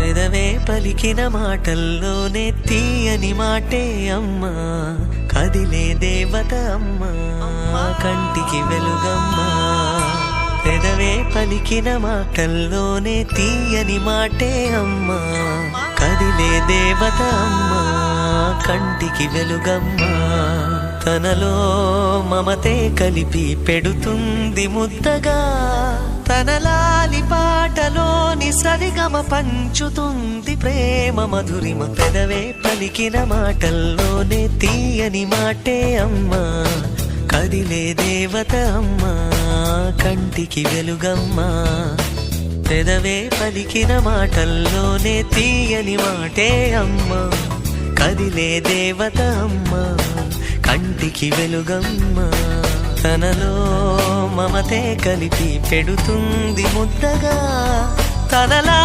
పెదవే పలికిన మాటల్లోనే తీయని మాటే అమ్మా, కదిలే దేవత అమ్మా, కంటికి వెలుగమ్మా. పెదవే పలికిన మాటల్లోనే తీయని మాటే అమ్మా, కదిలే దేవత అమ్మా, కంటికి వెలుగమ్మా. తనలో మమతే కలిపి పెడుతుంది ముద్దగా, తన లాలి పాటలోని సరిగమ పంచుతుంది ప్రేమ మధురిమ. పెదవే పలికిన మాటల్లోనే తీయని మాటే అమ్మా, కదిలే దేవత అమ్మా, కంటికి వెలుగమ్మా. పెదవే పలికిన మాటల్లోనే తీయని మాటే అమ్మా, కదిలే దేవత అమ్మా, కంటికి వెలుగమ్మా. తనలో మమతే కలిపి పెడుతుంది ముద్దగా, తనలా